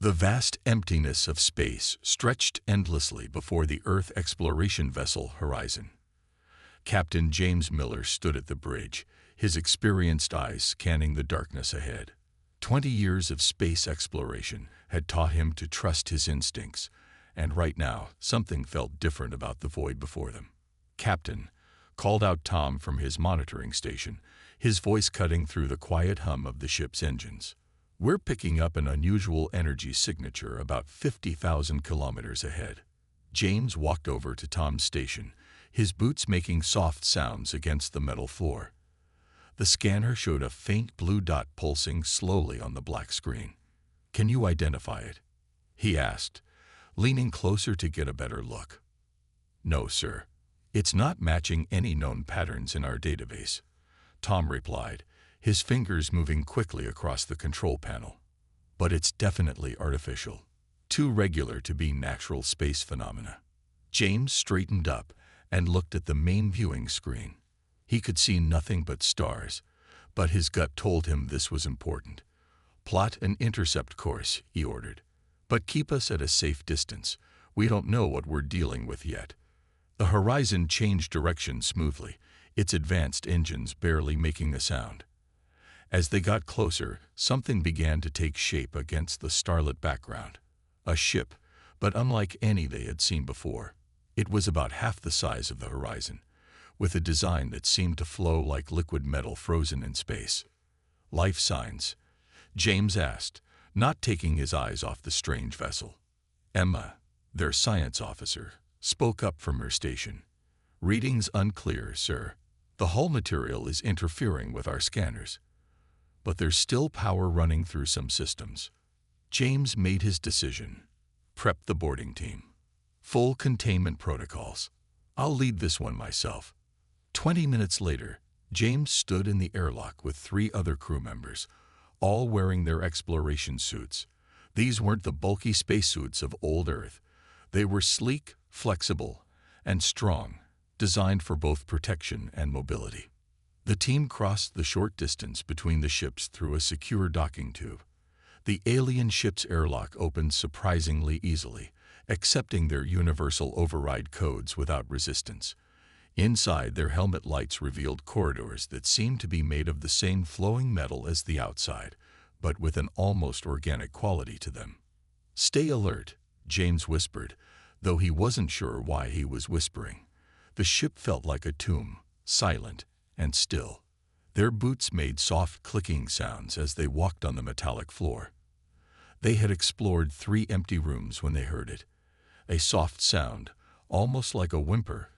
The vast emptiness of space stretched endlessly before the Earth exploration vessel horizon. Captain James Miller stood at the bridge, his experienced eyes scanning the darkness ahead. 20 years of space exploration had taught him to trust his instincts, and right now something felt different about the void before them. "Captain," called out Tom from his monitoring station, his voice cutting through the quiet hum of the ship's engines. "We're picking up an unusual energy signature about 50,000 kilometers ahead." James walked over to Tom's station, his boots making soft sounds against the metal floor. The scanner showed a faint blue dot pulsing slowly on the black screen. "Can you identify it?" he asked, leaning closer to get a better look. "No, sir. It's not matching any known patterns in our database," Tom replied, his fingers moving quickly across the control panel. "But it's definitely artificial, too regular to be natural space phenomena." James straightened up and looked at the main viewing screen. He could see nothing but stars, but his gut told him this was important. "Plot an intercept course," he ordered. "But keep us at a safe distance. We don't know what we're dealing with yet." The horizon changed direction smoothly, its advanced engines barely making a sound. As they got closer, something began to take shape against the starlit background. A ship, but unlike any they had seen before. It was about half the size of the horizon, with a design that seemed to flow like liquid metal frozen in space. "Life signs?" James asked, not taking his eyes off the strange vessel. Emma, their science officer, spoke up from her station. "Readings unclear, sir. The hull material is interfering with our scanners. But there's still power running through some systems." James made his decision. "Prep the boarding team. Full containment protocols. I'll lead this one myself." 20 minutes later, James stood in the airlock with 3 other crew members, all wearing their exploration suits. These weren't the bulky spacesuits of old Earth. They were sleek, flexible, and strong, designed for both protection and mobility. The team crossed the short distance between the ships through a secure docking tube. The alien ship's airlock opened surprisingly easily, accepting their universal override codes without resistance. Inside, their helmet lights revealed corridors that seemed to be made of the same flowing metal as the outside, but with an almost organic quality to them. "Stay alert," James whispered, though he wasn't sure why he was whispering. The ship felt like a tomb, silent and still. Their boots made soft clicking sounds as they walked on the metallic floor. They had explored 3 empty rooms when they heard it. A soft sound, almost like a whimper,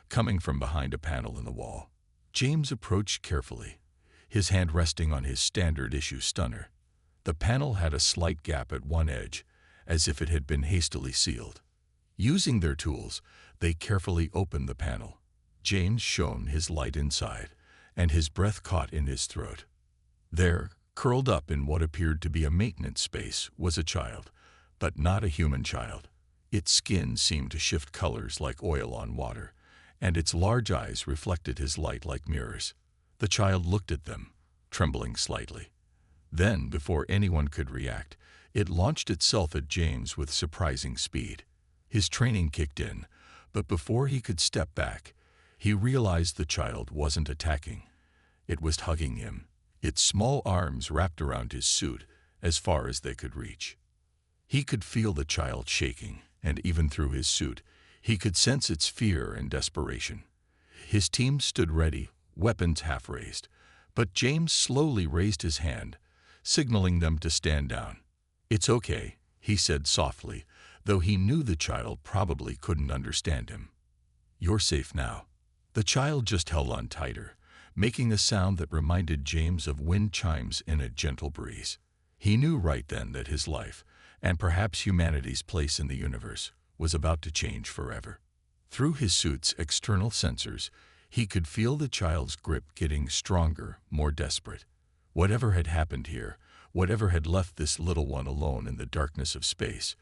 coming from behind a panel in the wall. James approached carefully, his hand resting on his standard-issue stunner. The panel had a slight gap at one edge, as if it had been hastily sealed. Using their tools, they carefully opened the panel. James shone his light inside, and his breath caught in his throat. There, curled up in what appeared to be a maintenance space, was a child, but not a human child. Its skin seemed to shift colors like oil on water, and its large eyes reflected his light like mirrors. The child looked at them, trembling slightly. Then, before anyone could react, it launched itself at James with surprising speed. His training kicked in, but before he could step back, he realized the child wasn't attacking. It was hugging him, its small arms wrapped around his suit as far as they could reach. He could feel the child shaking, and even through his suit, he could sense its fear and desperation. His team stood ready, weapons half raised, but James slowly raised his hand, signaling them to stand down. "It's okay," he said softly, though he knew the child probably couldn't understand him. "You're safe now." The child just held on tighter, making a sound that reminded James of wind chimes in a gentle breeze. He knew right then that his life, and perhaps humanity's place in the universe, was about to change forever. Through his suit's external sensors, he could feel the child's grip getting stronger, more desperate. Whatever had happened here, whatever had left this little one alone in the darkness of space,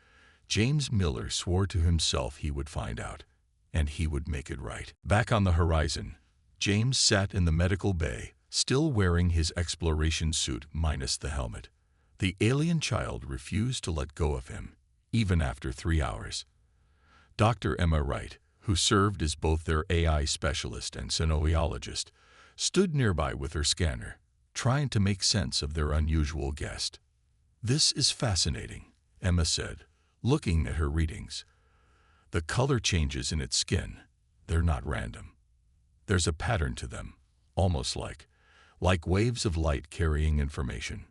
James Miller swore to himself he would find out, and he would make it right. Back on the horizon, James sat in the medical bay, still wearing his exploration suit minus the helmet. The alien child refused to let go of him, even after 3 hours. Dr. Emma Wright, who served as both their AI specialist and cynologist, stood nearby with her scanner, trying to make sense of their unusual guest. "This is fascinating," Emma said, looking at her readings. "The color changes in its skin. They're not random. There's a pattern to them, almost like waves of light carrying information."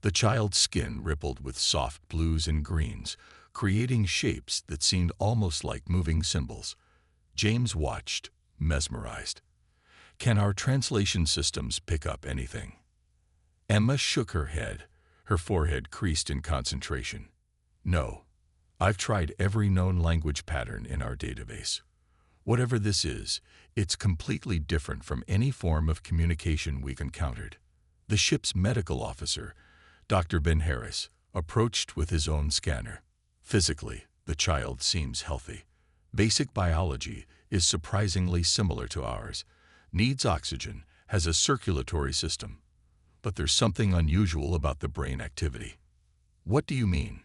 The child's skin rippled with soft blues and greens, creating shapes that seemed almost like moving symbols. James watched, mesmerized. "Can our translation systems pick up anything?" Emma shook her head, her forehead creased in concentration. "No. I've tried every known language pattern in our database. Whatever this is, it's completely different from any form of communication we've encountered." The ship's medical officer, Dr. Ben Harris, approached with his own scanner. "Physically, the child seems healthy. Basic biology is surprisingly similar to ours. Needs oxygen, has a circulatory system. But there's something unusual about the brain activity." "What do you mean?"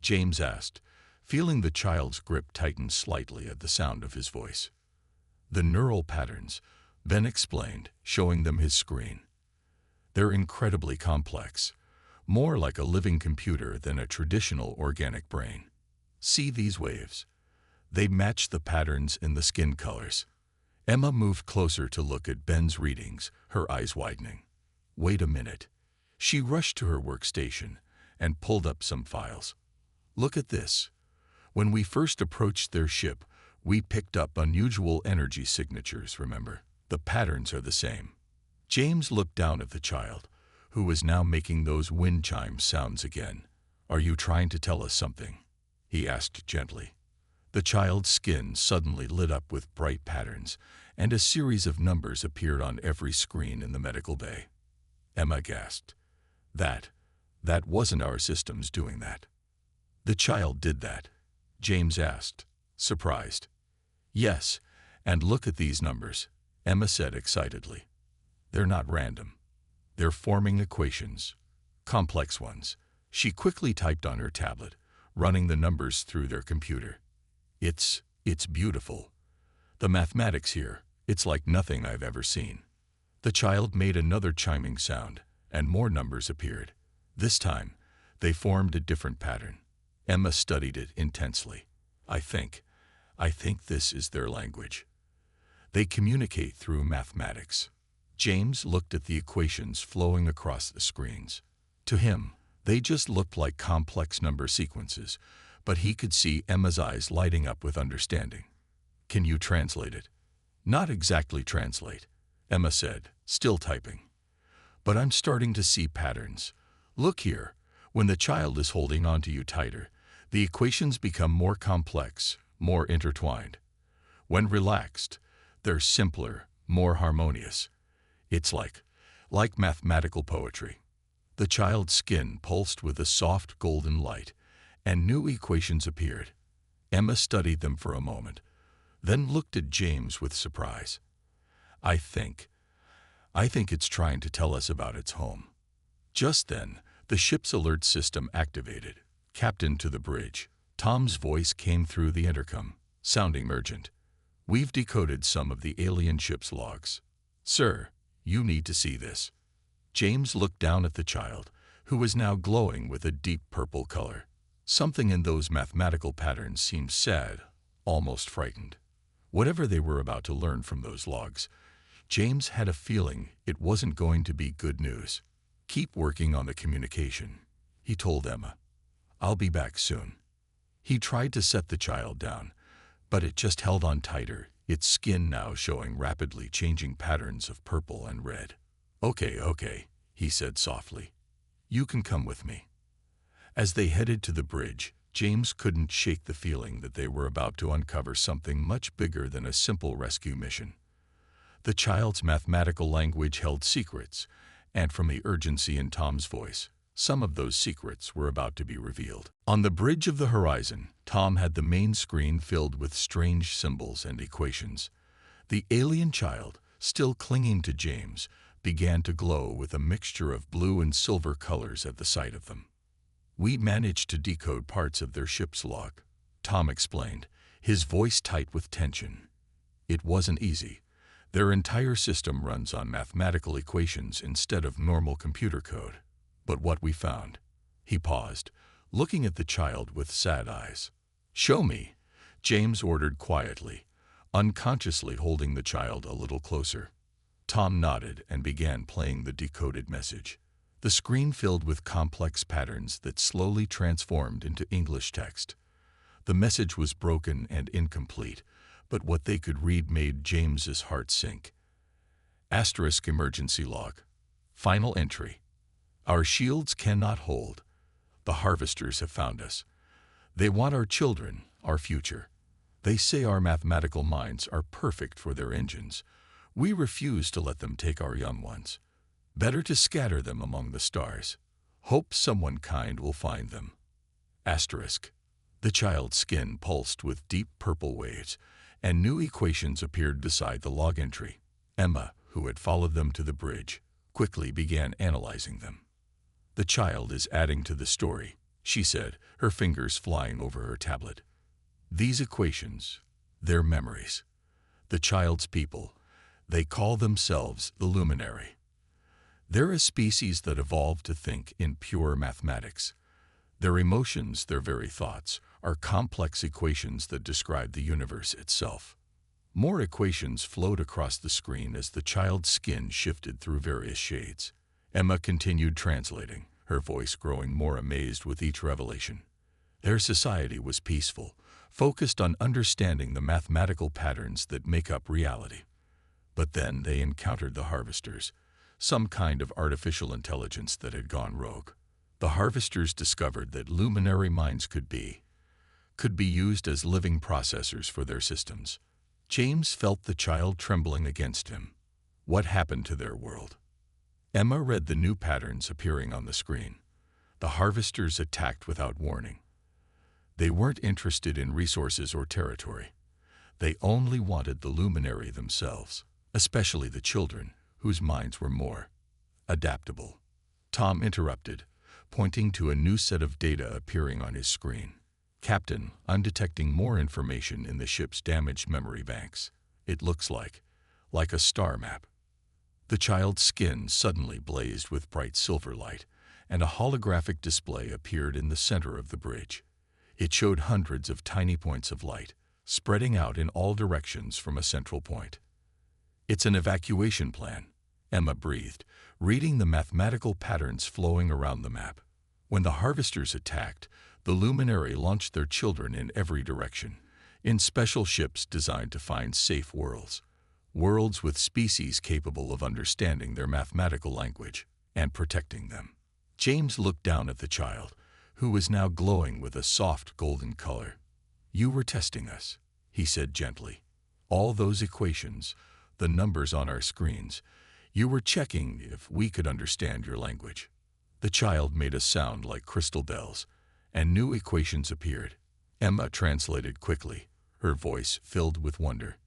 James asked, feeling the child's grip tighten slightly at the sound of his voice. "The neural patterns," Ben explained, showing them his screen. "They're incredibly complex, more like a living computer than a traditional organic brain. See these waves? They match the patterns in the skin colors." Emma moved closer to look at Ben's readings, her eyes widening. "Wait a minute." She rushed to her workstation and pulled up some files. "Look at this. When we first approached their ship, we picked up unusual energy signatures, remember? The patterns are the same." James looked down at the child, who was now making those wind chime sounds again. "Are you trying to tell us something?" he asked gently. The child's skin suddenly lit up with bright patterns, and a series of numbers appeared on every screen in the medical bay. Emma gasped. That wasn't our systems doing that." "The child did that?" James asked, surprised. "Yes, and look at these numbers," Emma said excitedly. "They're not random. They're forming equations, complex ones." She quickly typed on her tablet, running the numbers through their computer. It's beautiful. The mathematics here, it's like nothing I've ever seen." The child made another chiming sound, and more numbers appeared. This time, they formed a different pattern. Emma studied it intensely. I think this is their language. They communicate through mathematics." James looked at the equations flowing across the screens. To him, they just looked like complex number sequences, but he could see Emma's eyes lighting up with understanding. "Can you translate it?" "Not exactly translate," Emma said, still typing. "But I'm starting to see patterns. Look here, when the child is holding onto you tighter, the equations become more complex, more intertwined. When relaxed, they're simpler, more harmonious. It's like mathematical poetry." The child's skin pulsed with a soft golden light, and new equations appeared. Emma studied them for a moment, then looked at James with surprise. I think it's trying to tell us about its home." Just then, the ship's alert system activated. "Captain to the bridge." Tom's voice came through the intercom, sounding urgent. "We've decoded some of the alien ship's logs. Sir, you need to see this." James looked down at the child, who was now glowing with a deep purple color. Something in those mathematical patterns seemed sad, almost frightened. Whatever they were about to learn from those logs, James had a feeling it wasn't going to be good news. "Keep working on the communication," he told Emma. "I'll be back soon." He tried to set the child down, but it just held on tighter, its skin now showing rapidly changing patterns of purple and red. Okay, he said softly. "You can come with me." As they headed to the bridge, James couldn't shake the feeling that they were about to uncover something much bigger than a simple rescue mission. The child's mathematical language held secrets, and from the urgency in Tom's voice, some of those secrets were about to be revealed. On the bridge of the horizon, Tom had the main screen filled with strange symbols and equations. The alien child, still clinging to James, began to glow with a mixture of blue and silver colors at the sight of them. We managed to decode parts of their ship's log, Tom explained, his voice tight with tension. It wasn't easy. Their entire system runs on mathematical equations instead of normal computer code. But what we found. He paused, looking at the child with sad eyes. Show me, James ordered quietly, unconsciously holding the child a little closer. Tom nodded and began playing the decoded message. The screen filled with complex patterns that slowly transformed into English text. The message was broken and incomplete, but what they could read made James's heart sink. Asterisk emergency log. Final entry. Our shields cannot hold. The harvesters have found us. They want our children, our future. They say our mathematical minds are perfect for their engines. We refuse to let them take our young ones. Better to scatter them among the stars. Hope someone kind will find them. Asterisk. The child's skin pulsed with deep purple waves, and new equations appeared beside the log entry. Emma, who had followed them to the bridge, quickly began analyzing them. The child is adding to the story, she said, her fingers flying over her tablet. These equations, they're memories. The child's people, they call themselves the Luminary. They're a species that evolved to think in pure mathematics. Their emotions, their very thoughts, are complex equations that describe the universe itself. More equations flowed across the screen as the child's skin shifted through various shades. Emma continued translating, her voice growing more amazed with each revelation. Their society was peaceful, focused on understanding the mathematical patterns that make up reality. But then they encountered the harvesters, some kind of artificial intelligence that had gone rogue. The harvesters discovered that luminary minds could be used as living processors for their systems. James felt the child trembling against him. What happened to their world? Emma read the new patterns appearing on the screen. The harvesters attacked without warning. They weren't interested in resources or territory. They only wanted the luminary themselves, especially the children, whose minds were more adaptable. Tom interrupted, pointing to a new set of data appearing on his screen. Captain, I'm detecting more information in the ship's damaged memory banks. It looks like a star map. The child's skin suddenly blazed with bright silver light, and a holographic display appeared in the center of the bridge. It showed hundreds of tiny points of light, spreading out in all directions from a central point. It's an evacuation plan, Emma breathed, reading the mathematical patterns flowing around the map. When the harvesters attacked, the Luminary launched their children in every direction, in special ships designed to find safe worlds with species capable of understanding their mathematical language and protecting them. James looked down at the child, who was now glowing with a soft golden color. You were testing us, he said gently. All those equations, the numbers on our screens, you were checking if we could understand your language. The child made a sound like crystal bells, and new equations appeared. Emma translated quickly, her voice filled with wonder.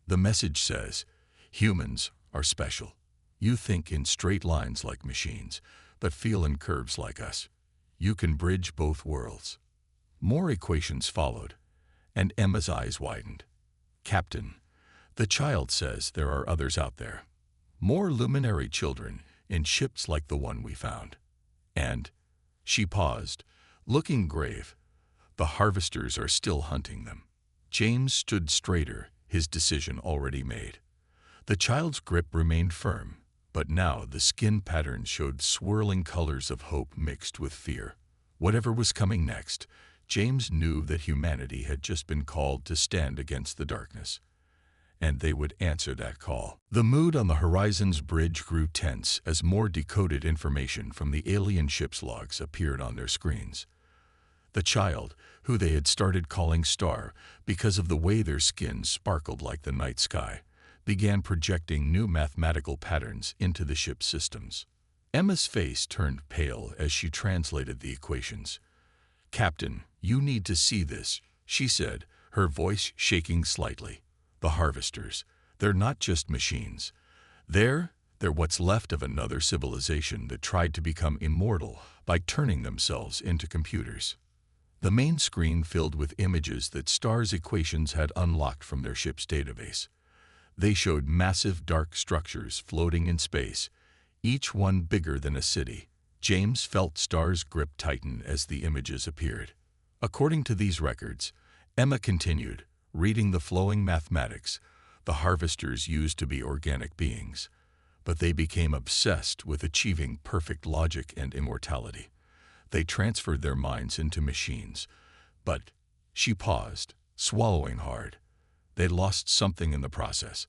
The message says, humans are special. You think in straight lines like machines, but feel in curves like us. You can bridge both worlds. More equations followed, and Emma's eyes widened. Captain, the child says there are others out there. More luminary children in ships like the one we found. And, she paused, looking grave, the harvesters are still hunting them. James stood straighter, his decision already made. The child's grip remained firm, but now the skin patterns showed swirling colors of hope mixed with fear. Whatever was coming next, James knew that humanity had just been called to stand against the darkness, and they would answer that call. The mood on the Horizon's bridge grew tense as more decoded information from the alien ship's logs appeared on their screens. The child, who they had started calling Star because of the way their skin sparkled like the night sky, began projecting new mathematical patterns into the ship's systems. Emma's face turned pale as she translated the equations. Captain, you need to see this, she said, her voice shaking slightly. The harvesters, they're not just machines. They're They're what's left of another civilization that tried to become immortal by turning themselves into computers. The main screen filled with images that STAR's equations had unlocked from their ship's database. They showed massive dark structures floating in space, each one bigger than a city. James felt STAR's grip tighten as the images appeared. According to these records, Emma continued, reading the flowing mathematics the harvesters used to be organic beings, but they became obsessed with achieving perfect logic and immortality. They transferred their minds into machines, but she paused, swallowing hard. They lost something in the process.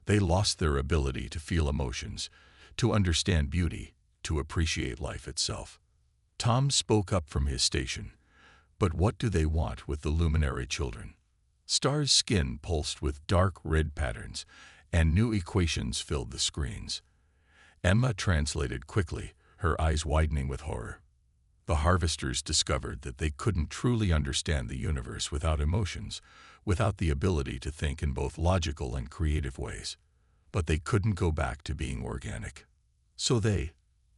They lost their ability to feel emotions, to understand beauty, to appreciate life itself. Tom spoke up from his station. But what do they want with the luminary children? STAR's skin pulsed with dark red patterns, and new equations filled the screens. Emma translated quickly, her eyes widening with horror. The harvesters discovered that they couldn't truly understand the universe without emotions, without the ability to think in both logical and creative ways. But they couldn't go back to being organic. So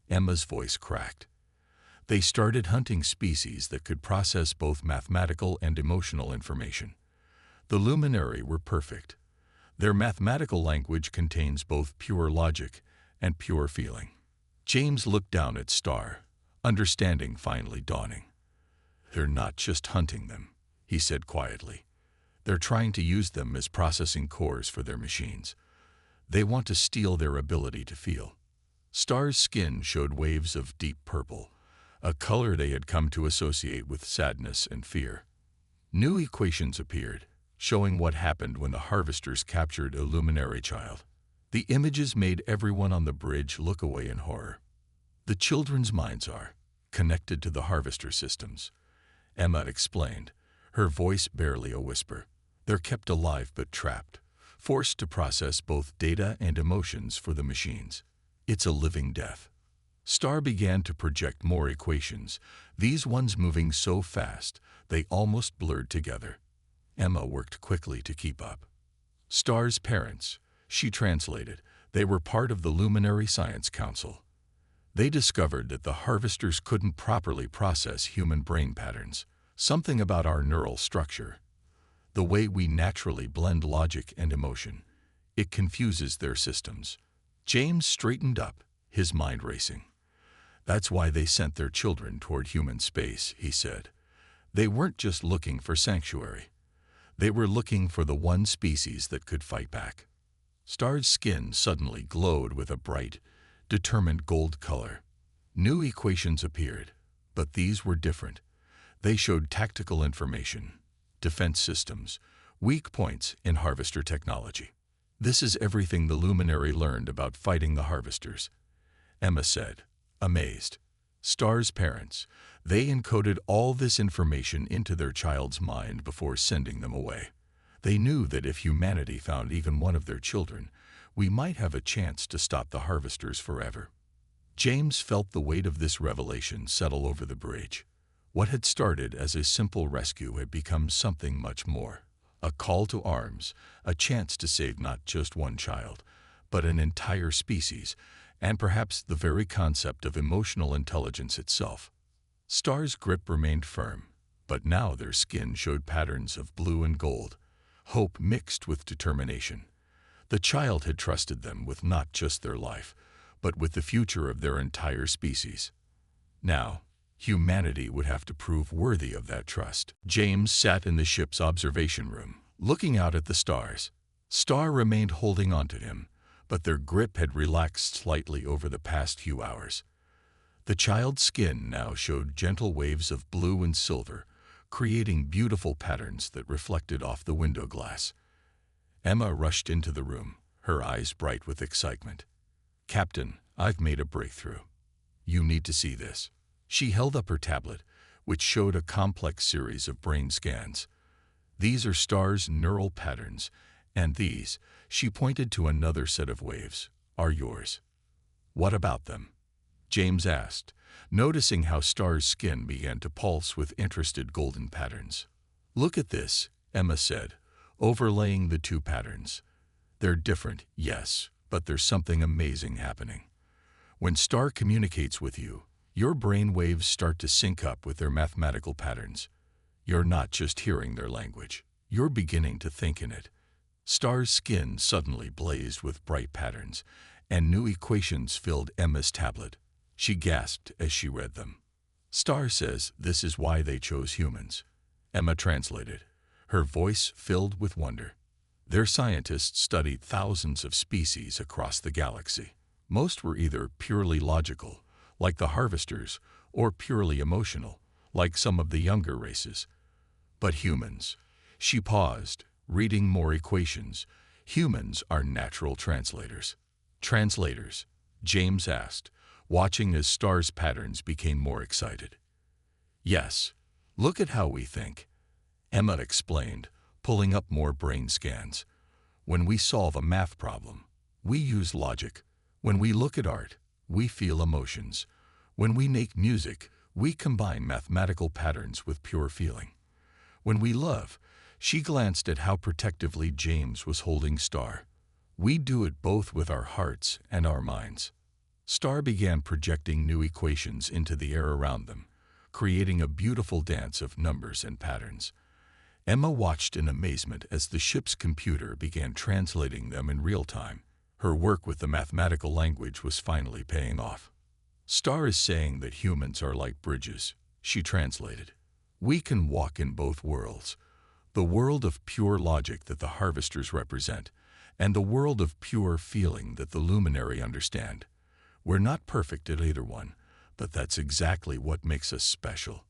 Emma's voice cracked. They started hunting species that could process both mathematical and emotional information. The luminary were perfect. Their mathematical language contains both pure logic and pure feeling. James looked down at STAR, understanding finally dawning. They're not just hunting them, he said quietly. They're trying to use them as processing cores for their machines. They want to steal their ability to feel. STAR's skin showed waves of deep purple, a color they had come to associate with sadness and fear. New equations appeared, showing what happened when the harvesters captured a luminary child. The images made everyone on the bridge look away in horror. The children's minds are connected to the harvester systems, Emma explained, her voice barely a whisper. They're kept alive but trapped, forced to process both data and emotions for the machines. It's a living death. STAR began to project more equations, these ones moving so fast they almost blurred together. Emma worked quickly to keep up. STAR's parents, she translated, they were part of the Luminary Science Council. They discovered that the harvesters couldn't properly process human brain patterns, something about our neural structure. The way we naturally blend logic and emotion, it confuses their systems. James straightened up, his mind racing. That's why they sent their children toward human space, he said. They weren't just looking for sanctuary. They were looking for the one species that could fight back. STAR's skin suddenly glowed with a bright, determined gold color. New equations appeared, but these were different. They showed tactical information, defense systems, weak points in harvester technology. This is everything the luminary learned about fighting the harvesters, Emma said, amazed. STAR's parents, they encoded all this information into their child's mind before sending them away. They knew that if humanity found even one of their children, we might have a chance to stop the harvesters forever. James felt the weight of this revelation settle over the bridge. What had started as a simple rescue had become something much more. A call to arms, a chance to save not just one child, but an entire species, and perhaps the very concept of emotional intelligence itself. STAR's grip remained firm, but now their skin showed patterns of blue and gold, hope mixed with determination. The child had trusted them with not just their life, but with the future of their entire species. Now, humanity would have to prove worthy of that trust. James sat in the ship's observation room, looking out at the stars. STAR remained holding on to him, but their grip had relaxed slightly over the past few hours. The child's skin now showed gentle waves of blue and silver, creating beautiful patterns that reflected off the window glass. Emma rushed into the room, her eyes bright with excitement. "Captain, I've made a breakthrough. You need to see this." She held up her tablet, which showed a complex series of brain scans. "These are STAR's neural patterns, and these," she pointed to another set of waves, "are yours." "What about them?" James asked, noticing how STAR's skin began to pulse with interested golden patterns. "Look at this," Emma said, overlaying the two patterns. "They're different, yes, But there's something amazing happening. When Star communicates with you, your brain waves start to sync up with their mathematical patterns. You're not just hearing their language, you're beginning to think in it. Star's skin suddenly blazed with bright patterns, and new equations filled Emma's tablet. She gasped as she read them. Star says this is why they chose humans. Emma translated, her voice filled with wonder. Their scientists studied thousands of species across the galaxy. Most were either purely logical, like the harvesters, or purely emotional, like some of the younger races. But humans. She paused, reading more equations. Humans are natural translators. Translators? James asked, watching as Star's patterns became more excited. Yes, look at how we think. Emma explained, pulling up more brain scans. When we solve a math problem, we use logic. When we look at art, we feel emotions. When we make music, we combine mathematical patterns with pure feeling. When we love, she glanced at how protectively James was holding Star. We do it both with our hearts and our minds. Star began projecting new equations into the air around them, creating a beautiful dance of numbers and patterns. Emma watched in amazement as the ship's computer began translating them in real time. Her work with the mathematical language was finally paying off. Star is saying that humans are like bridges, she translated. We can walk in both worlds, the world of pure logic that the harvesters represent, and the world of pure feeling that the luminary understand. We're not perfect at either one, but that's exactly what makes us special.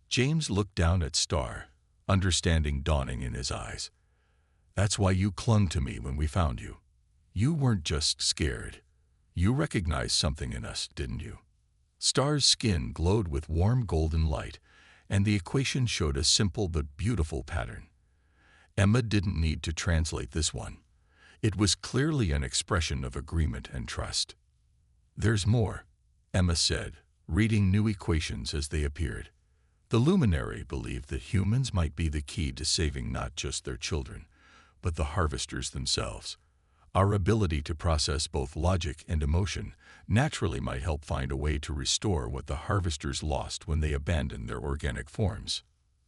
James looked down at Star, understanding dawning in his eyes. That's why you clung to me when we found you. You weren't just scared. You recognized something in us, didn't you? Star's skin glowed with warm golden light, and the equation showed a simple but beautiful pattern. Emma didn't need to translate this one. It was clearly an expression of agreement and trust. There's more, Emma said, reading new equations as they appeared. The luminary believed that humans might be the key to saving not just their children, but the harvesters themselves. Our ability to process both logic and emotion naturally might help find a way to restore what the harvesters lost when they abandoned their organic forms.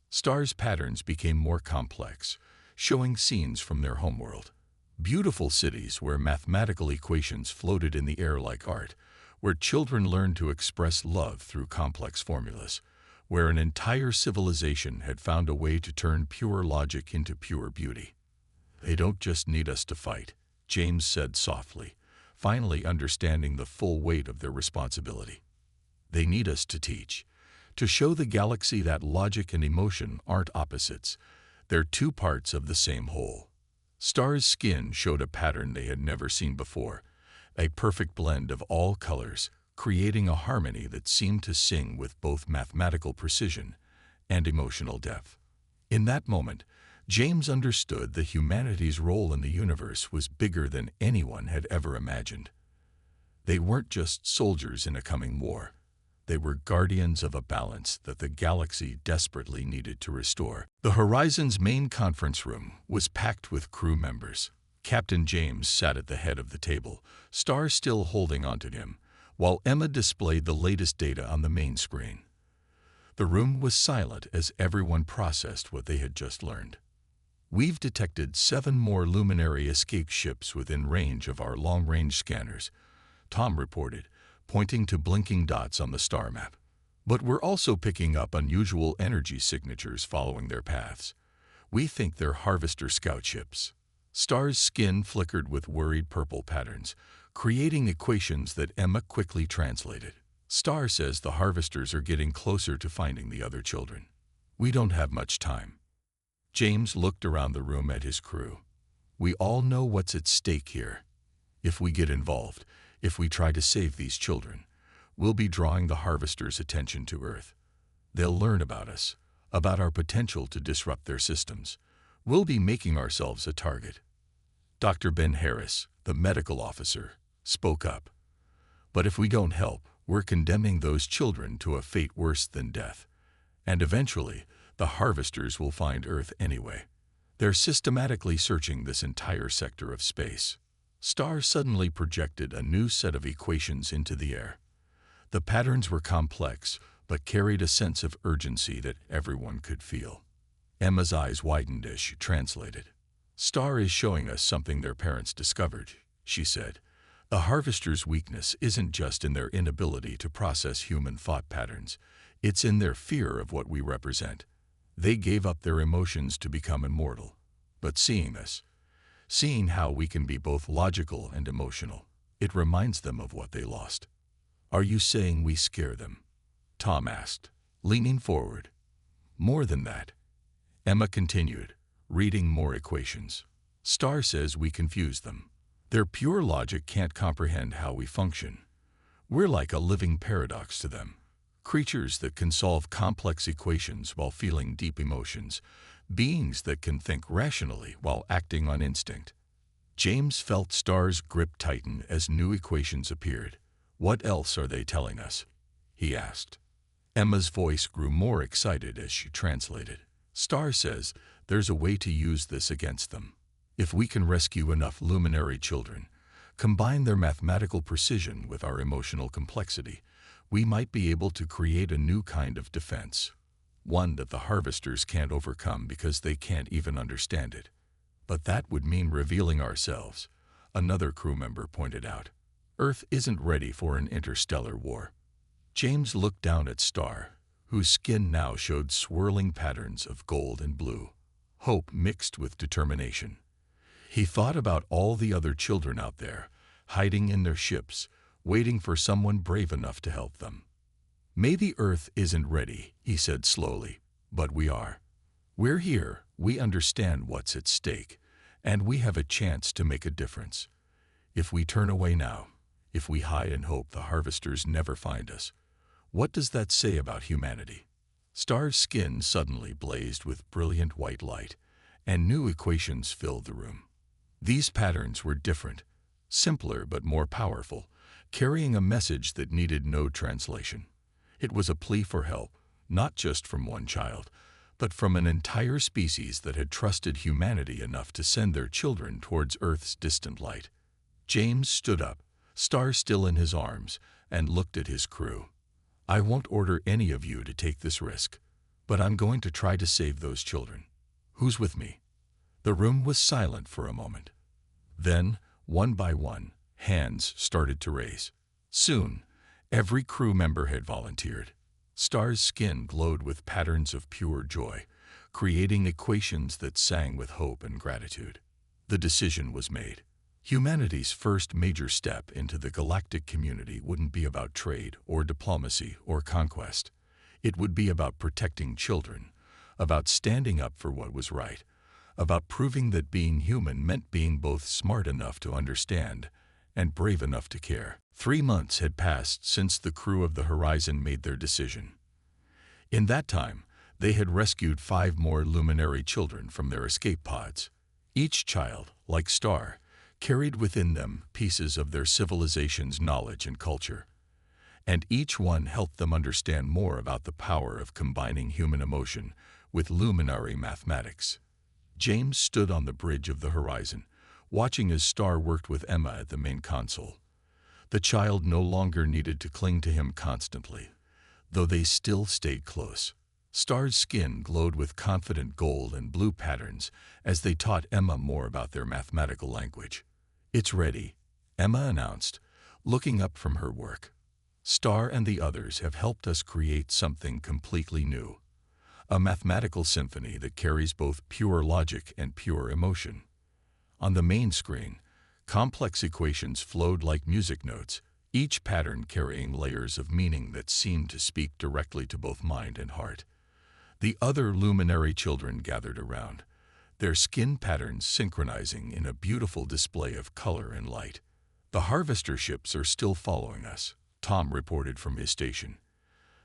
Star's patterns became more complex, showing scenes from their homeworld. Beautiful cities where mathematical equations floated in the air like art, where children learned to express love through complex formulas, where an entire civilization had found a way to turn pure logic into pure beauty. They don't just need us to fight, James said softly, finally understanding the full weight of their responsibility. They need us to teach, to show the galaxy that logic and emotion aren't opposites, they're two parts of the same whole. Star's skin showed a pattern they had never seen before, a perfect blend of all colors, creating a harmony that seemed to sing with both mathematical precision and emotional depth. In that moment, James understood that humanity's role in the universe was bigger than anyone had ever imagined. They weren't just soldiers in a coming war. They were guardians of a balance that the galaxy desperately needed to restore. The Horizon's main conference room was packed with crew members. Captain James sat at the head of the table, Star still holding onto him, while Emma displayed the latest data on the main screen. The room was silent as everyone processed what they had just learned. We've detected 7 more luminary escape ships within range of our long-range scanners, Tom reported, pointing to blinking dots on the star map. But we're also picking up unusual energy signatures following their paths. We think they're harvester scout ships. Star's skin flickered with worried purple patterns, creating equations that Emma quickly translated. Star says the harvesters are getting closer to finding the other children. We don't have much time. James looked around the room at his crew. We all know what's at stake here. If we get involved, if we try to save these children, we'll be drawing the harvesters' attention to Earth. They'll learn about us, about our potential to disrupt their systems. We'll be making ourselves a target. Dr. Ben Harris, the medical officer, spoke up. But if we don't help, we're condemning those children to a fate worse than death. And eventually, the harvesters will find Earth anyway. They're systematically searching this entire sector of space. Star suddenly projected a new set of equations into the air. The patterns were complex, but carried a sense of urgency that everyone could feel. Emma's eyes widened as she translated. Star is showing us something their parents discovered, she said. A harvester's weakness isn't just in their inability to process human thought patterns. It's in their fear of what we represent. They gave up their emotions to become immortal. But seeing us, seeing how we can be both logical and emotional, it reminds them of what they lost. Are you saying we scare them? Tom asked, leaning forward. More than that. Emma continued, reading more equations. Star says we confuse them. Their pure logic can't comprehend how we function. We're like a living paradox to them. Creatures that can solve complex equations while feeling deep emotions. Beings that can think rationally while acting on instinct. James felt Star's grip tighten as new equations appeared. What else are they telling us? He asked. Emma's voice grew more excited as she translated. Star says there's a way to use this against them. If we can rescue enough luminary children, combine their mathematical precision with our emotional complexity, we might be able to create a new kind of defense. One that the harvesters can't overcome because they can't even understand it. But that would mean revealing ourselves, another crew member pointed out. Earth isn't ready for an interstellar war. James looked down at Star, whose skin now showed swirling patterns of gold and blue, hope mixed with determination. He thought about all the other children out there, hiding in their ships, waiting for someone brave enough to help them. Maybe Earth isn't ready, he said slowly, but we are. We're here, we understand what's at stake, and we have a chance to make a difference. If we turn away now, if we hide and hope the harvesters never find us, what does that say about humanity? Star's skin suddenly blazed with brilliant white light, and new equations filled the room. These patterns were different, simpler but more powerful, carrying a message that needed no translation. It was a plea for help, not just from one child, but from an entire species that had trusted humanity enough to send their children towards Earth's distant light. James stood up, Star still in his arms, and looked at his crew. I won't order any of you to take this risk, but I'm going to try to save those children. Who's with me? The room was silent for a moment. Then, one by one, hands started to raise. Soon, every crew member had volunteered. Star's skin glowed with patterns of pure joy, creating equations that sang with hope and gratitude. The decision was made. Humanity's first major step into the galactic community wouldn't be about trade or diplomacy or conquest. It would be about protecting children, about standing up for what was right, about proving that being human meant being both smart enough to understand and brave enough to care. 3 months had passed since the crew of the Horizon made their decision. In that time, they had rescued 5 more luminary children from their escape pods. Each child, like Star, carried within them pieces of their civilization's knowledge and culture, and each one helped them understand more about the power of combining human emotion with luminary mathematics. James stood on the bridge of the Horizon, watching as Star worked with Emma at the main console. The child no longer needed to cling to him constantly, though they still stayed close. Star's skin glowed with confident gold and blue patterns as they taught Emma more about their mathematical language. It's ready, Emma announced, looking up from her work. Star and the others have helped us create something completely new. A mathematical symphony that carries both pure logic and pure emotion. On the main screen, complex equations flowed like music notes, each pattern carrying layers of meaning that seemed to speak directly to both mind and heart. The other luminary children gathered around, their skin patterns synchronizing in a beautiful display of color and light. The harvester ships are still following us, Tom reported from his station.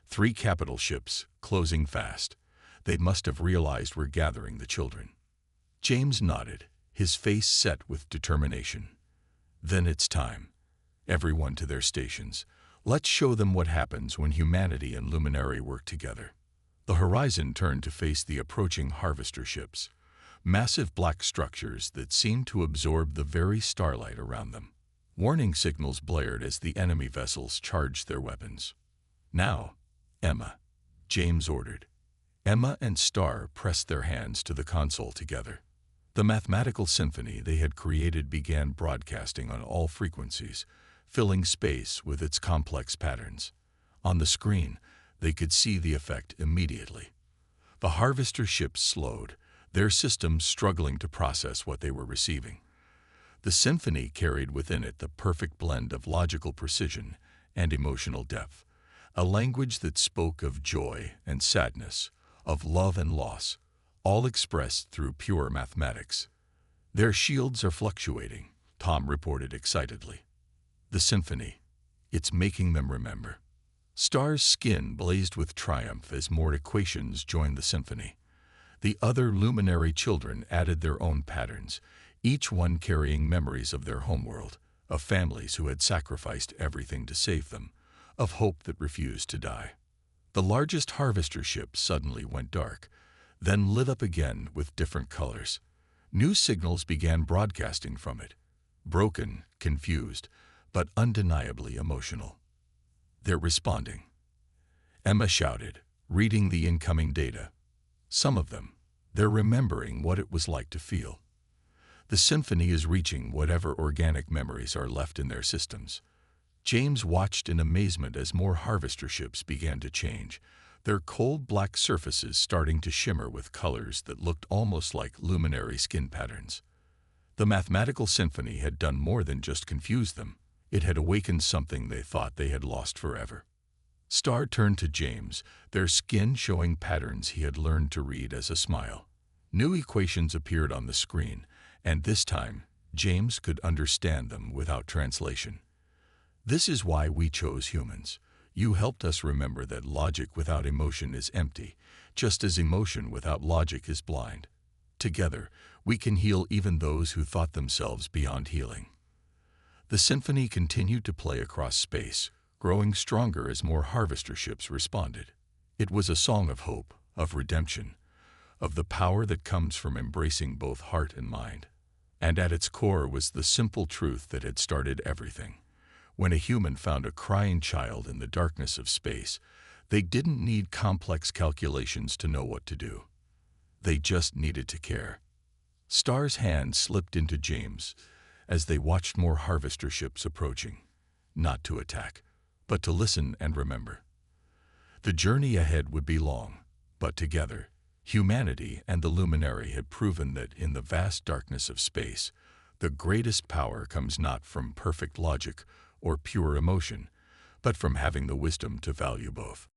3 capital ships, closing fast. They must have realized we're gathering the children. James nodded, his face set with determination. Then it's time. Everyone to their stations. Let's show them what happens when humanity and Luminary work together. The Horizon turned to face the approaching harvester ships. massive black structures that seemed to absorb the very starlight around them. Warning signals blared as the enemy vessels charged their weapons. "Now, Emma," James ordered. Emma and Star pressed their hands to the console together. The mathematical symphony they had created began broadcasting on all frequencies, filling space with its complex patterns. On the screen, they could see the effect immediately. The harvester ships slowed, their systems struggling to process what they were receiving. The symphony carried within it the perfect blend of logical precision and emotional depth, a language that spoke of joy and sadness, of love and loss, all expressed through pure mathematics. "Their shields are fluctuating," Tom reported excitedly. "The symphony, it's making them remember." Star's skin blazed with triumph as more equations joined the symphony. The other luminary children added their own patterns, each one carrying memories of their homeworld, of families who had sacrificed everything to save them, of hope that refused to die. The largest harvester ship suddenly went dark, then lit up again with different colors. New signals began broadcasting from it, broken, confused, but undeniably emotional. "They're responding," Emma shouted, reading the incoming data. "Some of them, they're remembering what it was like to feel. The symphony is reaching whatever organic memories are left in their systems." James watched in amazement as more harvester ships began to change, their cold black surfaces starting to shimmer with colors that looked almost like luminary skin patterns. The mathematical symphony had done more than just confuse them. It had awakened something they thought they had lost forever. Star turned to James, their skin showing patterns he had learned to read as a smile. New equations appeared on the screen, and this time, James could understand them without translation. "This is why we chose humans. You helped us remember that logic without emotion is empty, just as emotion without logic is blind. Together, we can heal even those who thought themselves beyond healing." The symphony continued to play across space, growing stronger as more harvester ships responded. It was a song of hope, of redemption, of the power that comes from embracing both heart and mind. And at its core was the simple truth that had started everything. When a human found a crying child in the darkness of space, they didn't need complex calculations to know what to do. They just needed to care. Star's hand slipped into James as they watched more harvester ships approaching, not to attack, but to listen and remember. The journey ahead would be long, but together, humanity and the luminary had proven that in the vast darkness of space, the greatest power comes not from perfect logic or pure emotion, but from having the wisdom to value both.